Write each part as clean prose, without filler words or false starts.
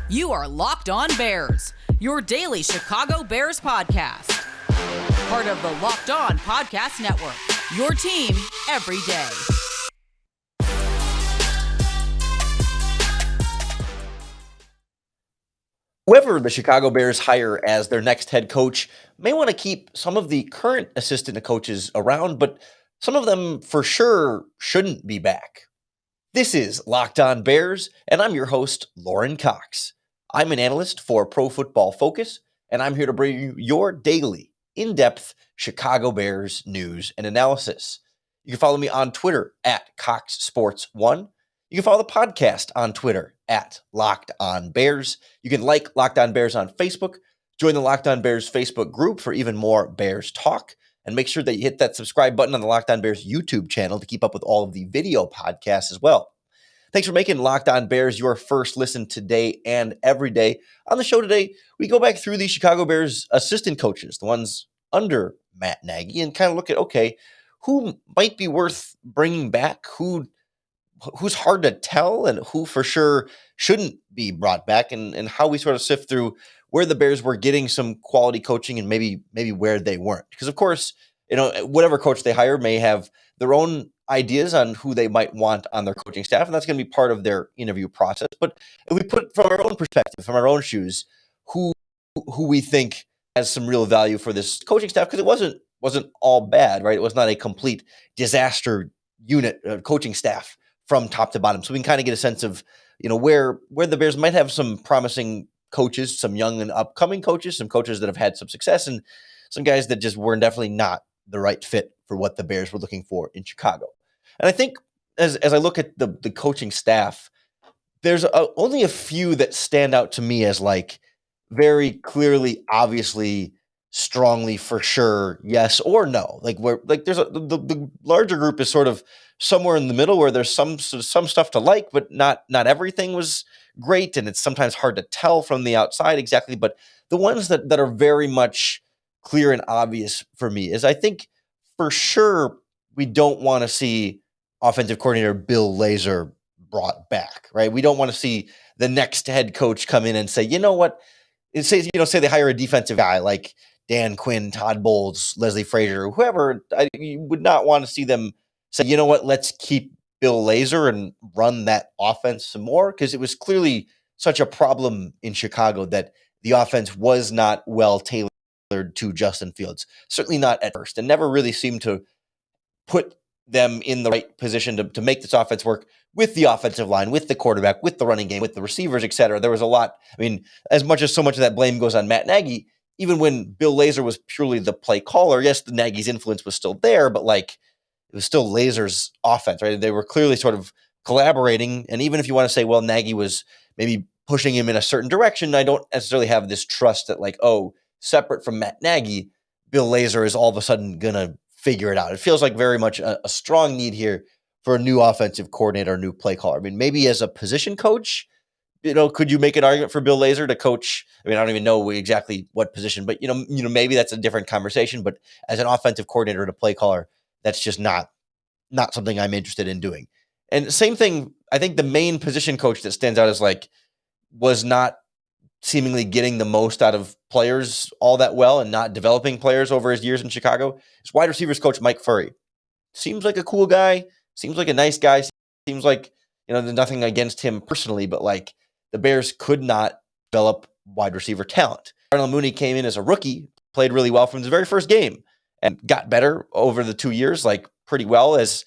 You are Locked On Bears, your daily Chicago Bears podcast. Part of the Locked On Podcast Network, your team every day. Whoever the Chicago Bears hire as their next head coach may want to keep some of the current assistant coaches around, but some of them for sure shouldn't be back. This is Locked On Bears, and I'm your host, Lorin Cox. I'm an analyst for Pro Football Focus, and I'm here to bring you your daily, in-depth Chicago Bears news and analysis. You can follow me on Twitter at CoxSports1. You can follow the podcast on Twitter at Locked On Bears. You can like Locked On Bears on Facebook. Join the Locked On Bears Facebook group for even more Bears talk. And make sure that you hit that subscribe button on the Locked On Bears YouTube channel to keep up with all of the video podcasts as well. Thanks for making Locked On Bears your first listen today and every day. On the show today, we go back through the Chicago Bears assistant coaches, the ones under Matt Nagy, and kind of look at, okay, who might be worth bringing back, who's hard to tell, and who for sure shouldn't be brought back, and how we sort of sift through where the Bears were getting some quality coaching and maybe where they weren't. Because, of course, whatever coach they hire may have their own ideas on who they might want on their coaching staff, and that's going to be part of their interview process. But if we put from our own perspective, from our own shoes, who we think has some real value for this coaching staff, because it wasn't all bad, right? It was not a complete disaster unit coaching staff from top to bottom. So we can kind of get a sense of, where the Bears might have some promising coaches, some young and upcoming coaches, some coaches that have had some success, and some guys that just were definitely not the right fit for what the Bears were looking for in Chicago. And I think as I look at the coaching staff, there's only a few that stand out to me as like very clearly, obviously, strongly for sure, yes or no. Like there's the larger group is sort of somewhere in the middle where there's some stuff to like, but not everything was great, and it's sometimes hard to tell from the outside exactly. But the ones that are very much clear and obvious for me is, I think for sure we don't want to see offensive coordinator Bill Lazor brought back, right? We don't want to see the next head coach come in and say, you know what? Say they hire a defensive guy like Dan Quinn, Todd Bowles, Leslie Frazier, whoever. You would not want to see them say, you know what? Let's keep Bill Lazor and run that offense some more, because it was clearly such a problem in Chicago that the offense was not well tailored to Justin Fields. Certainly not at first, and never really seemed to put them in the right position to make this offense work with the offensive line, with the quarterback, with the running game, with the receivers, et cetera. There was a lot. I mean, as much as so much of that blame goes on Matt Nagy, even when Bill Lazor was purely the play caller, yes, the Nagy's influence was still there, but like it was still Lazor's offense, right? They were clearly sort of collaborating. And even if you want to say, well, Nagy was maybe pushing him in a certain direction, I don't necessarily have this trust that like, oh, separate from Matt Nagy, Bill Lazor is all of a sudden going to figure it out. It feels like very much a strong need here for a new offensive coordinator, a new play caller. I mean, maybe as a position coach, could you make an argument for Bill Lazor to coach? I mean, I don't even know exactly what position, but maybe that's a different conversation. But as an offensive coordinator and a play caller, that's just not something I'm interested in doing. And same thing, I think the main position coach that stands out as like was not seemingly getting the most out of players all that well and not developing players over his years in Chicago. His wide receivers coach, Mike Furrey, seems like a cool guy, seems like a nice guy, seems like, there's nothing against him personally, but like the Bears could not develop wide receiver talent. Darnell Mooney came in as a rookie, played really well from his very first game and got better over the 2 years, like pretty well as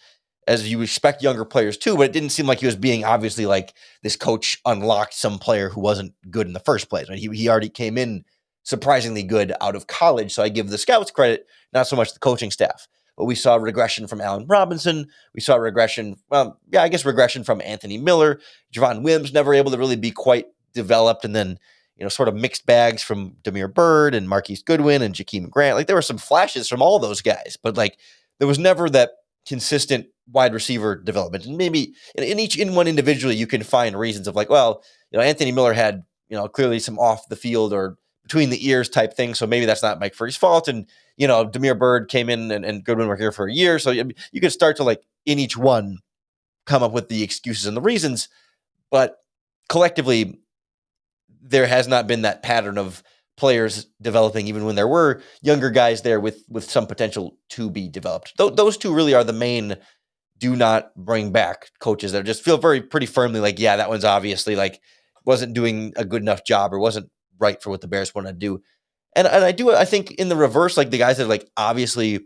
you expect younger players too, but it didn't seem like he was being obviously like this coach unlocked some player who wasn't good in the first place. Right? He already came in surprisingly good out of college. So I give the scouts credit, not so much the coaching staff. But we saw regression from Allen Robinson. We saw regression from Anthony Miller. Javon Wims never able to really be quite developed. And then, sort of mixed bags from Damiere Byrd and Marquise Goodwin and Jakeem Grant. Like there were some flashes from all those guys, but like there was never that consistent wide receiver development. And maybe in one individually, you can find reasons of like, well, Anthony Miller had, clearly some off the field or between the ears type thing. So maybe that's not Mike Furrey's fault. And, Damiere Byrd came in and Goodwin were here for a year. So you could start to like in each one come up with the excuses and the reasons. But collectively, there has not been that pattern of players developing, even when there were younger guys there with some potential to be developed. Those two really are the main do not bring back coaches that just feel pretty firmly like, yeah, that one's obviously like wasn't doing a good enough job or wasn't right for what the Bears want to do. And I think in the reverse, like the guys that like obviously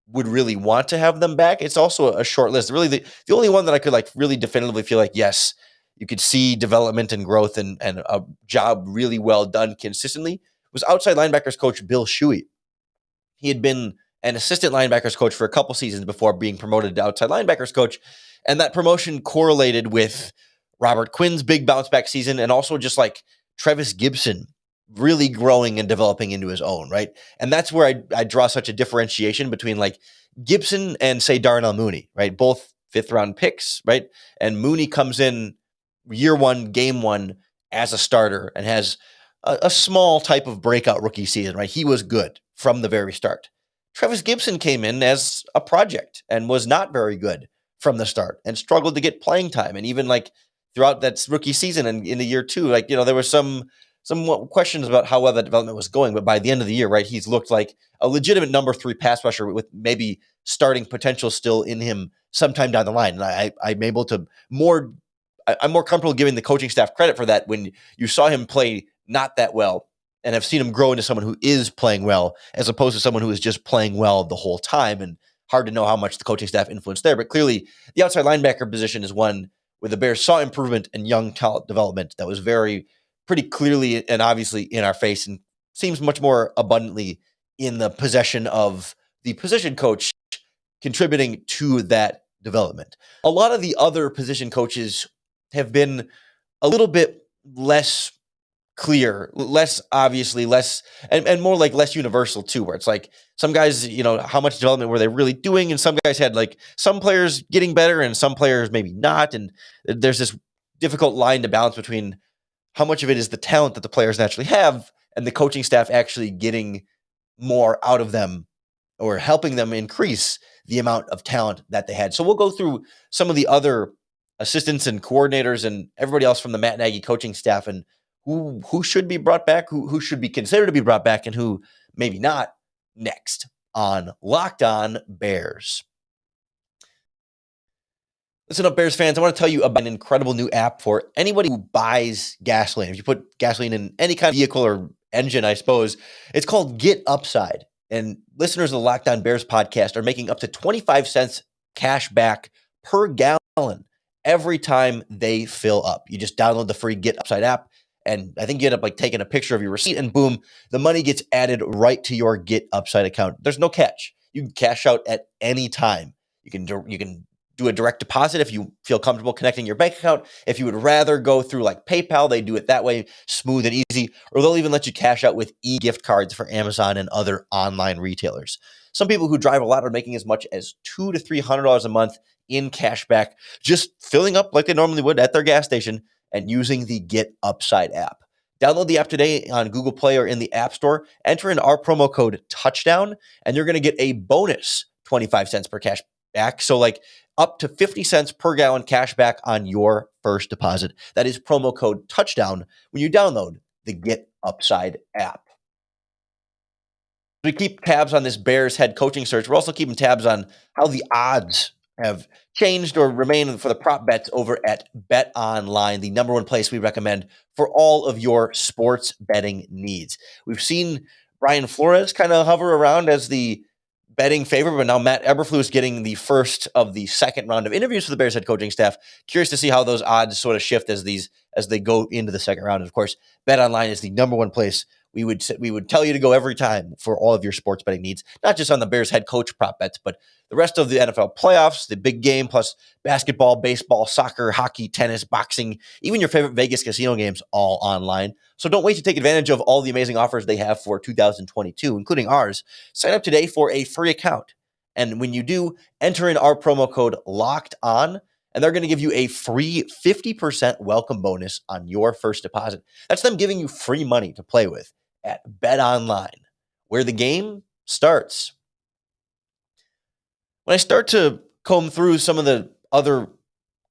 would really want to have them back, it's also a short list. Really, the only one that I could like really definitively feel like, yes, you could see development and growth and a job really well done consistently was outside linebackers coach Bill Shuey. He had been an assistant linebackers coach for a couple seasons before being promoted to outside linebackers coach. And that promotion correlated with Robert Quinn's big bounce back season and also just like Trevis Gibson really growing and developing into his own, right? And that's where I draw such a differentiation between like Gibson and say Darnell Mooney, right? Both 5th round picks, right? And Mooney comes in year one, game one as a starter and has a small type of breakout rookie season, right? He was good from the very start. Trevis Gibson came in as a project and was not very good from the start and struggled to get playing time. And even like throughout that rookie season and in the year two, like, there was some questions about how well that development was going. But by the end of the year, right, he's looked like a legitimate number 3 pass rusher with maybe starting potential still in him sometime down the line. And I'm able to I'm more comfortable giving the coaching staff credit for that when you saw him play not that well and have seen him grow into someone who is playing well as opposed to someone who is just playing well the whole time. And hard to know how much the coaching staff influenced there. But clearly, the outside linebacker position is one where the Bears saw improvement in young talent development that was pretty clearly and obviously in our face and seems much more abundantly in the possession of the position coach contributing to that development. A lot of the other position coaches have been a little bit less clear, less obviously, less and more like less universal too, where it's like some guys, how much development were they really doing? And some guys had like some players getting better and some players maybe not. And there's this difficult line to balance between how much of it is the talent that the players naturally have and the coaching staff actually getting more out of them or helping them increase the amount of talent that they had. So we'll go through some of the other assistants and coordinators and everybody else from the Matt Nagy coaching staff and who should be brought back, who should be considered to be brought back, and who maybe not next on Locked On Bears. Listen up, Bears fans. I want to tell you about an incredible new app for anybody who buys gasoline. If you put gasoline in any kind of vehicle or engine, I suppose, it's called Get Upside. And listeners of the Locked On Bears podcast are making up to 25 cents cash back per gallon every time they fill up. You just download the free Get Upside app. And I think you end up like taking a picture of your receipt and boom, the money gets added right to your Get Upside account. There's no catch. You can cash out at any time. You can do a direct deposit if you feel comfortable connecting your bank account. If you would rather go through like PayPal, they do it that way, smooth and easy, or they'll even let you cash out with e-gift cards for Amazon and other online retailers. Some people who drive a lot are making as much as $200 to $300 a month in cash back, just filling up like they normally would at their gas station and using the Get Upside app. Download the app today on Google Play or in the App Store. Enter in our promo code TOUCHDOWN, and you're going to get a bonus 25 cents per cash back. So like up to 50 cents per gallon cash back on your first deposit. That is promo code TOUCHDOWN when you download the Get Upside app. We keep tabs on this Bears head coaching search. We're also keeping tabs on how the odds have changed or remain for the prop bets over at BetOnline, the number one place we recommend for all of your sports betting needs. We've seen Brian Flores kind of hover around as the betting favorite, but now Matt Eberflus is getting the first of the second round of interviews for the Bears head coaching staff. Curious to see how those odds sort of shift as they go into the second round. And of course, BetOnline is the number one place we would tell you to go every time for all of your sports betting needs, not just on the Bears head coach prop bets, but the rest of the NFL playoffs, the big game, plus basketball, baseball, soccer, hockey, tennis, boxing, even your favorite Vegas casino games, all online. So don't wait to take advantage of all the amazing offers they have for 2022, including ours. Sign up today for a free account. And when you do, enter in our promo code LOCKEDON, and they're going to give you a free 50% welcome bonus on your first deposit. That's them giving you free money to play with at BetOnline, where the game starts. When I start to comb through some of the other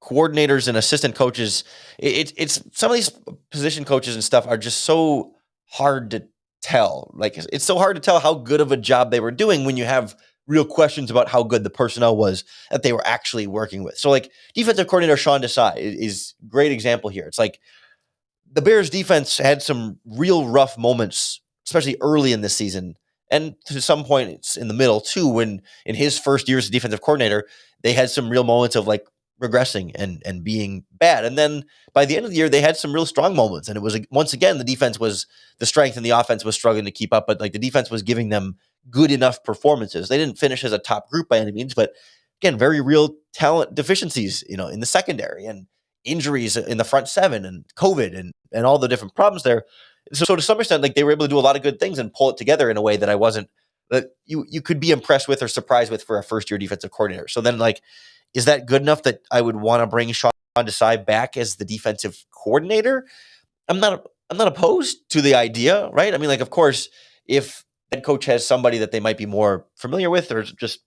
coordinators and assistant coaches, it's some of these position coaches and stuff are just so hard to tell. Like it's so hard to tell how good of a job they were doing when you have real questions about how good the personnel was that they were actually working with. So like defensive coordinator Sean Desai is a great example here. It's like the Bears defense had some real rough moments, especially early in this season. And to some point, it's in the middle too, when in his first year as defensive coordinator, they had some real moments of like regressing and being bad. And then by the end of the year, they had some real strong moments. And it was once again, the defense was the strength and the offense was struggling to keep up, but like the defense was giving them good enough performances. They didn't finish as a top group by any means, but again, very real talent deficiencies, in the secondary and injuries in the front seven and COVID and all the different problems there. So to some extent, like they were able to do a lot of good things and pull it together in a way that I wasn't that you could be impressed with or surprised with for a first year defensive coordinator. So then like, is that good enough that I would want to bring Sean Desai back as the defensive coordinator? I'm not opposed to the idea, right? I mean, like, of course, if head coach has somebody that they might be more familiar with or just,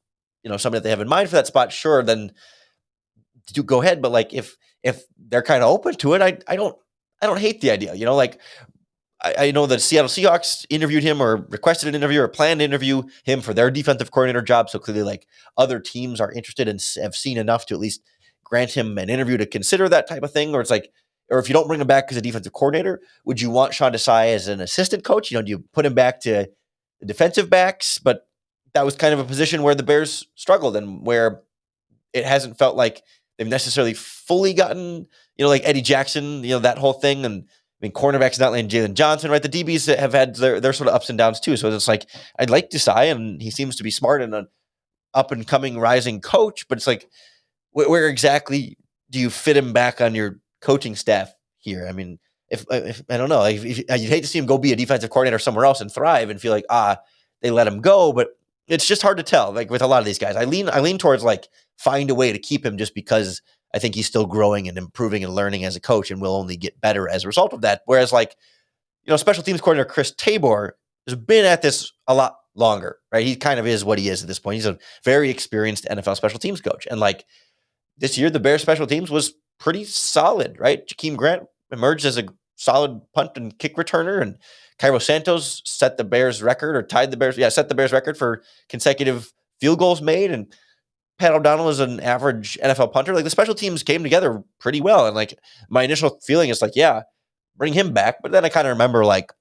somebody that they have in mind for that spot, sure, then do go ahead. But like if they're kind of open to it, I don't hate the idea. Like I know the Seattle Seahawks interviewed him or requested an interview or planned to interview him for their defensive coordinator job. So clearly, like other teams are interested and have seen enough to at least grant him an interview to consider that type of thing. Or it's like, or if you don't bring him back as a defensive coordinator, would you want Sean Desai as an assistant coach? Do you put him back to the defensive backs? But that was kind of a position where the Bears struggled and where it hasn't felt like they've necessarily fully gotten, like Eddie Jackson, that whole thing. And I mean, cornerbacks not letting Jalen Johnson, right? The DBs have had their sort of ups and downs too. So it's like, I'd like Desai, and he seems to be smart and an up and coming rising coach, but it's like, where exactly do you fit him back on your coaching staff here? I mean, if I don't know, like if you'd hate to see him go be a defensive coordinator somewhere else and thrive and feel like, they let him go, but it's just hard to tell. Like with a lot of these guys, I lean towards like find a way to keep him just because I think he's still growing and improving and learning as a coach and will only get better as a result of that. Whereas like, special teams coordinator Chris Tabor has been at this a lot longer, right? He kind of is what he is at this point. He's a very experienced NFL special teams coach. And like this year, the Bears special teams was pretty solid, right? Jakeem Grant emerged as a solid punt and kick returner, and Cairo Santos set the Bears record or set the Bears record for consecutive field goals made. And Pat O'Donnell is an average NFL punter. Like the special teams came together pretty well. And like my initial feeling is like, yeah, bring him back. But then I kind of remember like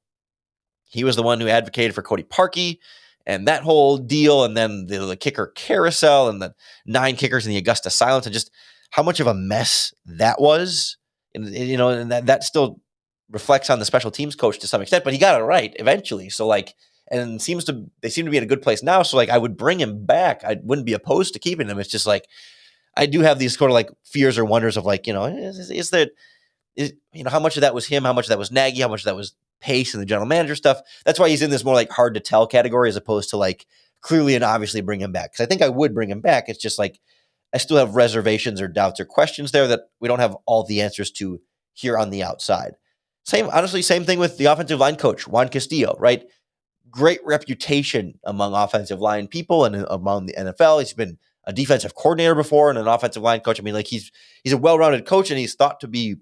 he was the one who advocated for Cody Parkey and that whole deal. And then the kicker carousel and the 9 kickers in the Augusta silence and just how much of a mess that was. And that still reflects on the special teams coach to some extent, but he got it right eventually. So like, and they seem to be in a good place now. So like I would bring him back. I wouldn't be opposed to keeping him. It's just like, I do have these sort of like fears or wonders of like, how much of that was him? How much of that was Nagy? How much of that was Pace and the general manager stuff? That's why he's in this more like hard to tell category as opposed to like clearly and obviously bring him back. Cause I think I would bring him back. It's just like, I still have reservations or doubts or questions there that we don't have all the answers to here on the outside. Same thing with the offensive line coach, Juan Castillo, right? Great reputation among offensive line people and among the NFL. He's been a defensive coordinator before and an offensive line coach. I mean, like he's a well-rounded coach and he's thought to be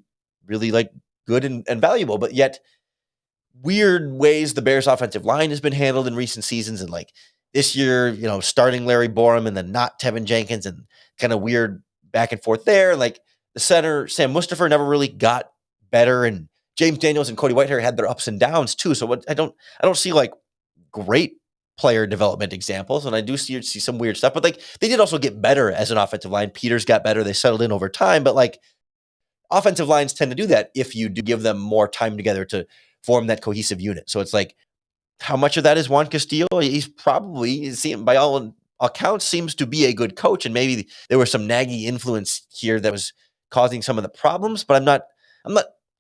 really like good and valuable, but yet weird ways the Bears offensive line has been handled in recent seasons. And like this year, starting Larry Borum and then not Tevin Jenkins and kind of weird back and forth there. Like the center, Sam Mustipher, never really got better. And James Daniels and Cody Whitehair had their ups and downs too. So I don't see like great player development examples. And I do see some weird stuff, but like they did also get better as an offensive line. Peters got better. They settled in over time, but like offensive lines tend to do that if you do give them more time together to form that cohesive unit. So it's like, how much of that is Juan Castillo? He's probably, by all accounts, seems to be a good coach. And maybe there was some Nagy influence here that was causing some of the problems, but I'm not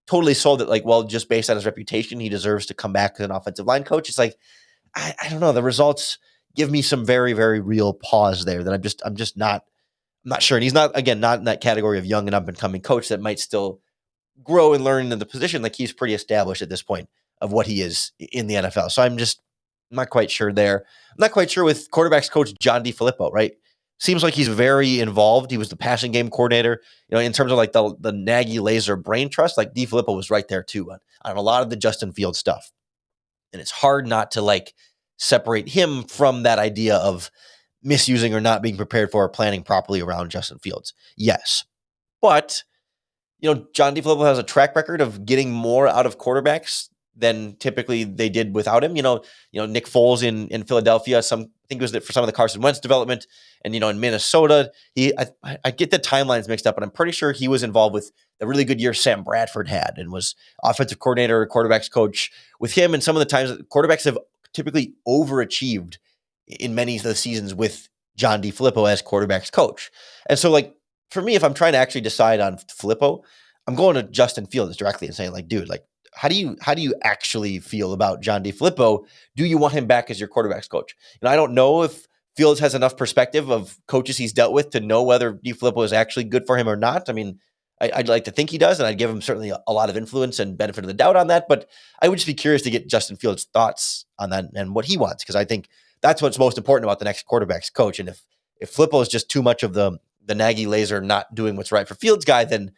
totally sold that like, well, just based on his reputation, he deserves to come back as an offensive line coach. It's like, I don't know. The results give me some very, very real pause there that I'm not sure. And he's not in that category of young and up and coming coach that might still grow and learn in the position. Like he's pretty established at this point of what he is in the NFL. So I'm not quite sure there. I'm not quite sure with quarterbacks coach John DeFilippo, right? seems like he's very involved. He was the passing game coordinator. In terms of like the Nagy laser brain trust, like DeFilippo was right there too on a lot of the Justin Fields stuff. And it's hard not to like separate him from that idea of misusing or not being prepared for or planning properly around Justin Fields. Yes. But, John DeFilippo has a track record of getting more out of quarterbacks than typically they did without him. Nick Foles in Philadelphia, I think it was for some of the Carson Wentz development, and in Minnesota, I get the timelines mixed up, but I'm pretty sure he was involved with the really good year Sam Bradford had and was offensive coordinator, quarterbacks coach with him. And some of the times quarterbacks have typically overachieved in many of the seasons with John DeFilippo as quarterbacks coach. And so, like, for me, if I'm trying to actually decide on Filippo, I'm going to Justin Fields directly and saying, like, dude, like, how do you actually feel about John DeFilippo? Do you want him back as your quarterbacks coach? And I don't know if Fields has enough perspective of coaches he's dealt with to know whether DeFilippo is actually good for him or not. I mean, I'd like to think he does, and I'd give him certainly a lot of influence and benefit of the doubt on that. But I would just be curious to get Justin Fields' thoughts on that and what he wants, because I think that's what's most important about the next quarterbacks coach. And if Filippo is just too much of the Nagy laser not doing what's right for Fields guy, then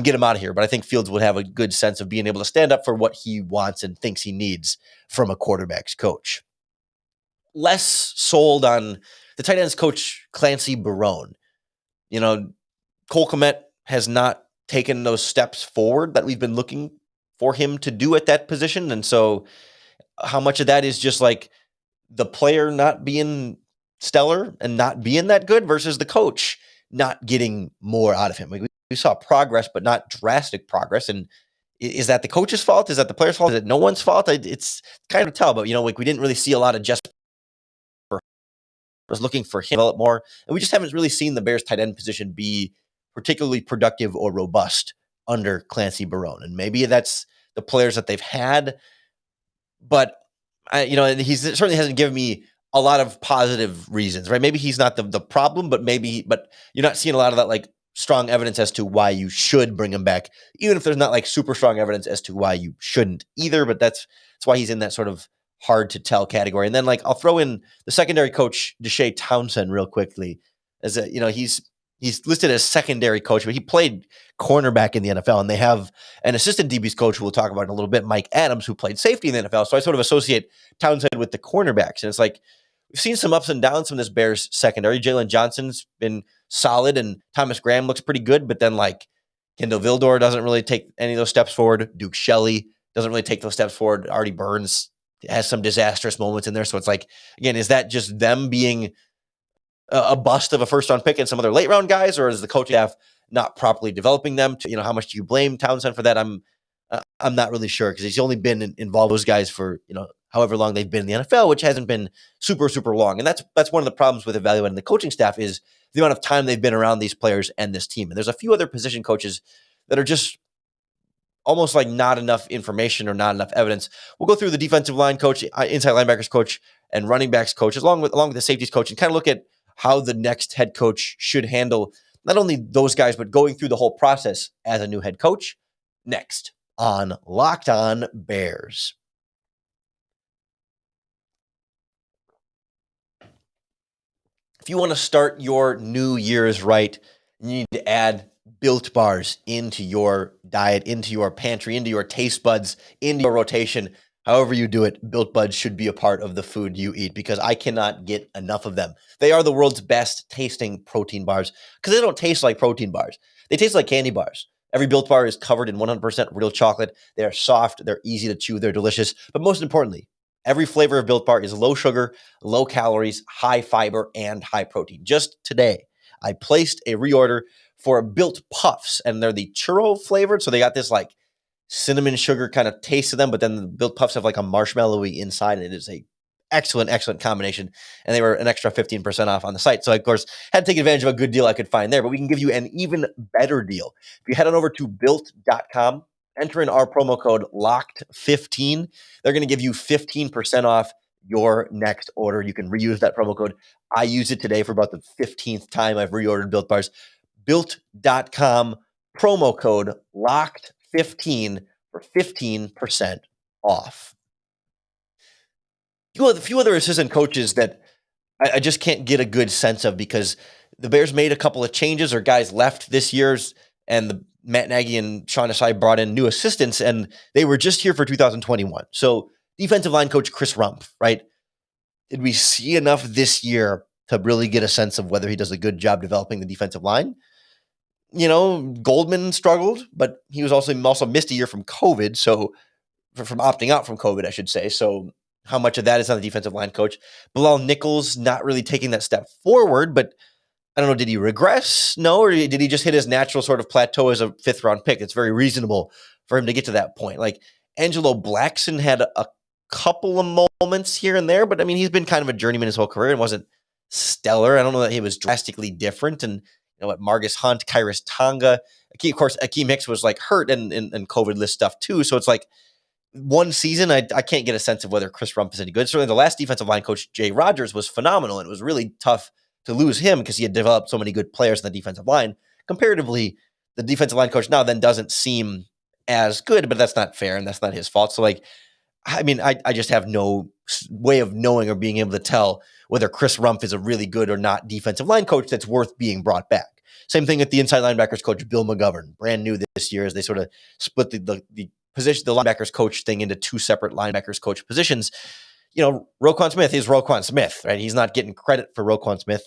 get him out of here. But I think Fields would have a good sense of being able to stand up for what he wants and thinks he needs from a quarterbacks coach. Less sold on the tight ends coach, Clancy Barone. Cole Kmet has not taken those steps forward that we've been looking for him to do at that position. And so how much of that is just like the player not being stellar and not being that good versus the coach not getting more out of him? Like, we saw progress, but not drastic progress. And is that the coach's fault? Is that the player's fault? Is it no one's fault? It's kind of tell, but we didn't really see a lot of just was looking for him to develop more. And we just haven't really seen the Bears tight end position be particularly productive or robust under Clancy Barone. And maybe that's the players that they've had, but he certainly hasn't given me a lot of positive reasons, right? Maybe he's not the problem, but you're not seeing a lot of that like strong evidence as to why you should bring him back, even if there's not like super strong evidence as to why you shouldn't either. But that's why he's in that sort of hard to tell category. And then like I'll throw in the secondary coach, Deshae Townsend, real quickly, as he's listed as secondary coach, but he played cornerback in the NFL, and they have an assistant DB's coach who we'll talk about in a little bit, Mike Adams, who played safety in the NFL. So I sort of associate Townsend with the cornerbacks. And it's like, we've seen some ups and downs from this Bears secondary. Jalen Johnson's been solid, and Thomas Graham looks pretty good, but then like Kendall Vildor doesn't really take any of those steps forward. Duke Shelley doesn't really take those steps forward. Artie Burns has some disastrous moments in there. So it's like, again, is that just them being a bust of a first-round pick and some other late-round guys, or is the coaching staff not properly developing them? How much do you blame Townsend for that? I'm not really sure, because he's only been involved with those guys for however long they've been in the NFL, which hasn't been super, super long. And that's one of the problems with evaluating the coaching staff is the amount of time they've been around these players and this team. And there's a few other position coaches that are just almost like not enough information or not enough evidence. We'll go through the defensive line coach, inside linebackers coach, and running backs coach, along with the safeties coach, and kind of look at how the next head coach should handle not only those guys, but going through the whole process as a new head coach. Next on Locked On Bears. If you want to start your New Year's right, you need to add Built Bars into your diet, into your pantry, into your taste buds, into your rotation. However you do it, Built Buds should be a part of the food you eat, because I cannot get enough of them. They are the world's best tasting protein bars, because they don't taste like protein bars. They taste like candy bars. Every Built Bar is covered in 100% real chocolate. They are soft, they're easy to chew, they're delicious. But most importantly, every flavor of Built Bar is low sugar, low calories, high fiber, and high protein. Just today, I placed a reorder for Built Puffs, and they're the churro flavored. So they got this like cinnamon sugar kind of taste to them, but then the Built Puffs have like a marshmallowy inside, and it is a excellent combination. And they were an extra 15% off on the site. So I, of course, had to take advantage of a good deal I could find there, but we can give you an even better deal. If you head on over to built.com, enter in our promo code LOCKED15, they're going to give you 15% off your next order. You can reuse that promo code. I use it today for about the 15th time I've reordered Built Bars. Built.com, promo code LOCKED15 for 15% off. A few other assistant coaches that I just can't get a good sense of, because the Bears made a couple of changes, or guys left this year's, and Matt Nagy and Sean Desai brought in new assistants, and they were just here for 2021. So defensive line coach Chris Rumpf, right? Did we see enough this year to really get a sense of whether he does a good job developing the defensive line? Goldman struggled, but he was also missed a year from COVID. So from opting out from COVID, I should say. So how much of that is on the defensive line coach? Bilal Nichols not really taking that step forward, but I don't know, did he regress? No, or did he just hit his natural sort of plateau as a 5th round pick? It's very reasonable for him to get to that point. Like Angelo Blackson had a couple of moments here and there, but I mean, he's been kind of a journeyman his whole career and wasn't stellar. I don't know that he was drastically different. And Margus Hunt, Kyrus Tonga, of course, Akeem Hicks was like hurt and COVID list stuff too. So it's like one season, I can't get a sense of whether Chris Rumpf is any good. Certainly the last defensive line coach, Jay Rodgers, was phenomenal. And it was really tough to lose him because he had developed so many good players in the defensive line. Comparatively, the defensive line coach now then doesn't seem as good, but that's not fair and that's not his fault. So I just have no way of knowing or being able to tell whether Chris Rumpf is a really good or not defensive line coach that's worth being brought back. Same thing with the inside linebackers coach, Bill McGovern, brand new this year as they sort of split the position, the linebackers coach thing into 2 separate linebackers coach positions. Roquan Smith is Roquan Smith, right? He's not getting credit for Roquan Smith.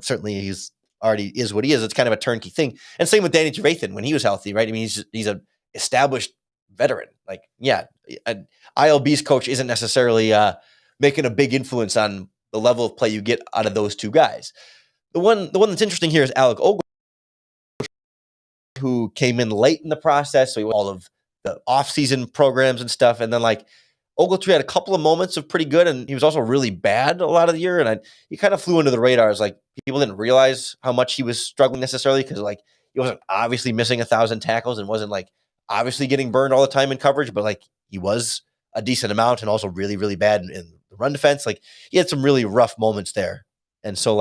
Certainly he's already is what he is. It's kind of a turnkey thing. And same with Danny Trevathan when he was healthy, right? I mean, he's an established veteran. Like, yeah, an ILB's coach isn't necessarily making a big influence on the level of play you get out of those two guys. The one that's interesting here is Alec Ogletree, who came in late in the process. So all of the offseason programs and stuff. And then Ogletree had a couple of moments of pretty good, and he was also really bad a lot of the year. And he kind of flew under the radar. Like people didn't realize how much he was struggling necessarily because he wasn't obviously missing 1,000 tackles and wasn't obviously getting burned all the time in coverage, but he was a decent amount and also really, really bad in the run defense. He had some really rough moments there. And so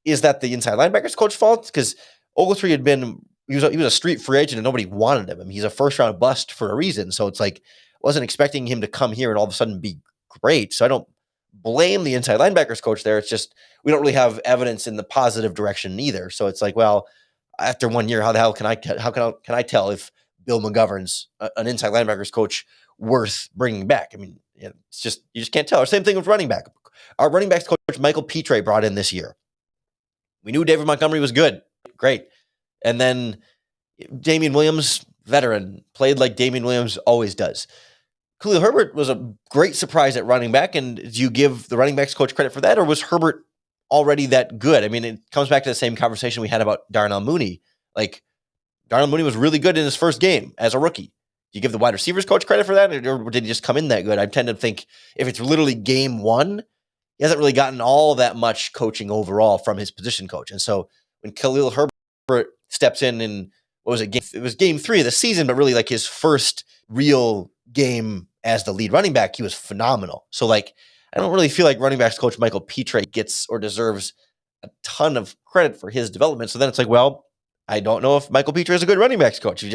is that the inside linebackers coach fault? Because Ogletree he was a street free agent and nobody wanted him. I mean, he's a 1st-round bust for a reason. So it's wasn't expecting him to come here and all of a sudden be great. So I don't blame the inside linebackers coach there. It's just we don't really have evidence in the positive direction either. So it's well, after 1 year, how the hell can I tell if Bill McGovern's an inside linebackers coach worth bringing back? I mean, it's just you just can't tell. Or same thing with running back. Our running backs coach Michael Petre brought in this year. We knew David Montgomery was good, great, and then Damian Williams, veteran, played like Damian Williams always does. Khalil Herbert was a great surprise at running back, and do you give the running backs coach credit for that, or was Herbert already that good? I mean, it comes back to the same conversation we had about Darnell Mooney. Darnell Mooney was really good in his first game as a rookie. Do you give the wide receivers coach credit for that, or did he just come in that good? I tend to think if it's literally game 1, he hasn't really gotten all that much coaching overall from his position coach. And so when Khalil Herbert steps in what was it? It was game 3 of the season, but really his first real game as the lead running back, he was phenomenal. So I don't really feel like running backs coach Michael Petre gets or deserves a ton of credit for his development. So then it's well, I don't know if Michael Petre is a good running backs coach. We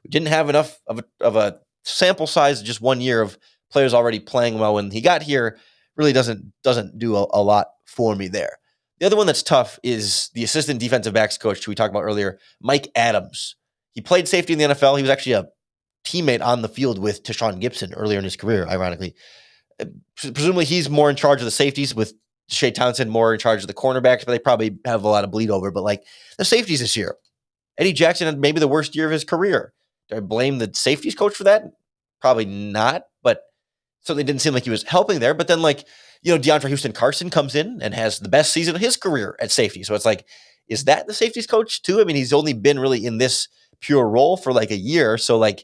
didn't have enough of a sample size, just 1 year of players already playing well when he got here. Really doesn't do a lot for me there. The other one that's tough is the assistant defensive backs coach who we talked about earlier, Mike Adams. He played safety in the NFL. He was actually a teammate on the field with Tashawn Gibson earlier in his career, ironically. Presumably he's more in charge of the safeties, with Shea Townsend more in charge of the cornerbacks, but they probably have a lot of bleed over. But the safeties this year, Eddie Jackson had maybe the worst year of his career. Do I blame the safeties coach for that? Probably not, but certainly didn't seem like he was helping there. But then DeAndre Houston Carson comes in and has the best season of his career at safety. So it's is that the safeties coach too? I mean, he's only been really in this pure role for a year. So I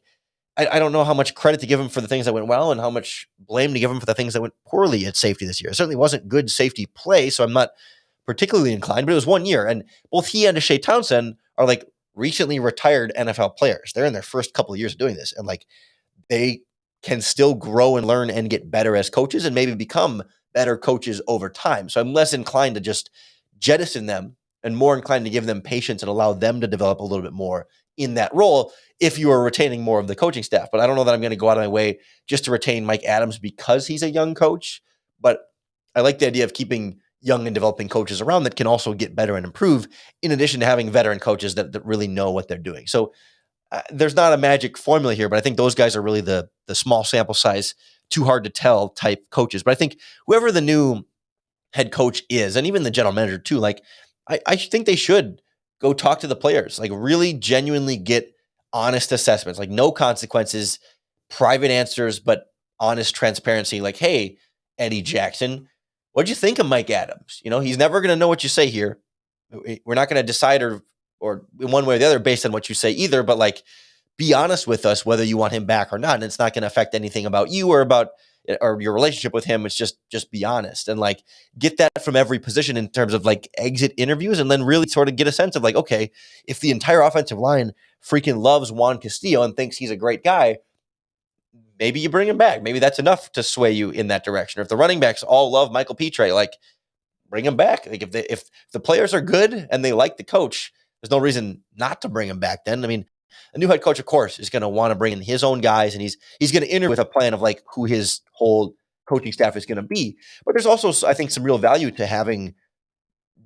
don't know how much credit to give him for the things that went well and how much blame to give him for the things that went poorly at safety this year. It certainly wasn't good safety play, so I'm not particularly inclined, but it was 1 year. And both he and Shea Townsend are recently retired NFL players. They're in their first couple of years of doing this. And they can still grow and learn and get better as coaches and maybe become better coaches over time. So I'm less inclined to just jettison them and more inclined to give them patience and allow them to develop a little bit more in that role if you are retaining more of the coaching staff. But I don't know that I'm going to go out of my way just to retain Mike Adams because he's a young coach. But I like the idea of keeping young and developing coaches around that can also get better and improve, in addition to having veteran coaches that really know what they're doing. So there's not a magic formula here, but I think those guys are really the small sample size, too hard to tell type coaches. But I think whoever the new head coach is, and even the general manager too, like I think they should go talk to the players, like really genuinely get honest assessments, like no consequences, private answers, but honest transparency. Like, hey, Eddie Jackson, what'd you think of Mike Adams? He's never going to know what you say here. We're not going to decide or in one way or the other based on what you say either, but like, be honest with us whether you want him back or not. And it's not going to affect anything about you or your relationship with him. It's just be honest and like get that from every position in terms of like exit interviews, and then really sort of get a sense of like, okay, if the entire offensive line freaking loves Juan Castillo and thinks he's a great guy, maybe you bring him back. Maybe that's enough to sway you in that direction. Or if the running backs all love Michael Petre, like bring him back. Like if the players are good and they like the coach, there's no reason not to bring him back then. I mean, a new head coach, of course, is going to want to bring in his own guys, and he's going to interview with a plan of like who his whole coaching staff is going to be. But there's also, I think, some real value to having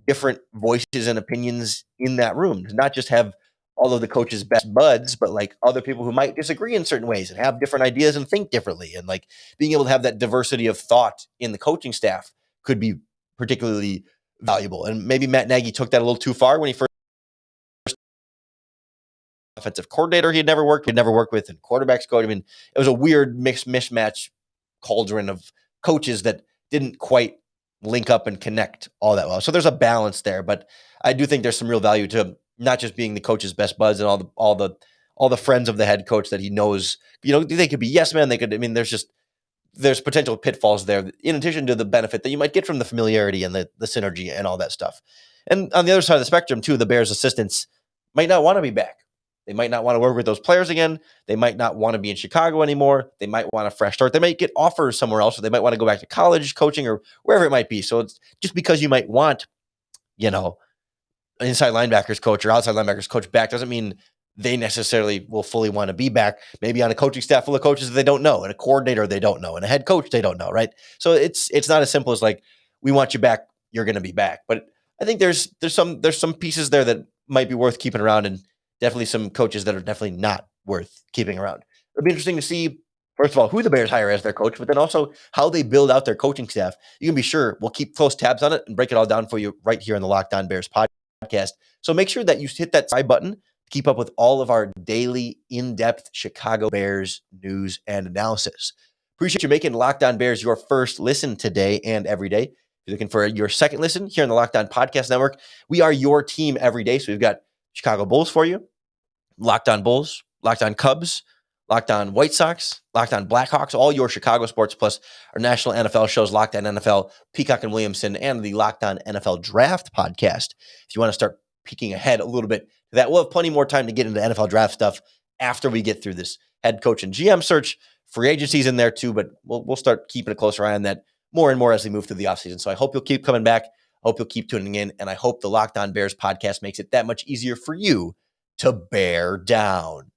different voices and opinions in that room, to not just have all of the coaches' best buds, but like other people who might disagree in certain ways and have different ideas and think differently. And like being able to have that diversity of thought in the coaching staff could be particularly valuable. And maybe Matt Nagy took that a little too far when he first offensive coordinator he'd never worked with, and quarterbacks coach. I mean, it was a weird mismatch cauldron of coaches that didn't quite link up and connect all that well. So there's a balance there, but I do think there's some real value to not just being the coach's best buds and all the friends of the head coach that he knows. They could be yes men. They could. I mean, there's potential pitfalls there, in addition to the benefit that you might get from the familiarity and the synergy and all that stuff. And on the other side of the spectrum, too, the Bears' assistants might not want to be back. They might not want to work with those players again. They might not want to be in Chicago anymore. They might want a fresh start. They might get offers somewhere else, or they might want to go back to college coaching or wherever it might be. So it's just because you might want, an inside linebackers coach or outside linebackers coach back doesn't mean they necessarily will fully want to be back. Maybe on a coaching staff full of coaches that they don't know, and a coordinator they don't know, and a head coach they don't know, right? So it's not as simple as like, we want you back, you're going to be back. But I think there's some pieces there that might be worth keeping around, and definitely some coaches that are definitely not worth keeping around. It'll be interesting to see, first of all, who the Bears hire as their coach, but then also how they build out their coaching staff. You can be sure we'll keep close tabs on it and break it all down for you right here on the Locked On Bears podcast. So make sure that you hit that subscribe button to keep up with all of our daily in-depth Chicago Bears news and analysis. Appreciate you making Locked On Bears your first listen today and every day. If you're looking for your second listen here on the Locked On Podcast Network, we are your team every day. So we've got Chicago Bulls for you, Locked On Bulls, Locked On Cubs, Locked On White Sox, Locked On Blackhawks, all your Chicago sports, plus our national NFL shows, Locked On NFL, Peacock and Williamson, and the Locked On NFL Draft podcast. If you want to start peeking ahead a little bit to that, we'll have plenty more time to get into NFL draft stuff after we get through this head coach and GM search. Free agency's in there too, but we'll start keeping a closer eye on that more and more as we move through the offseason. So I hope you'll keep coming back. I hope you'll keep tuning in, and I hope the Locked On Bears podcast makes it that much easier for you to bear down.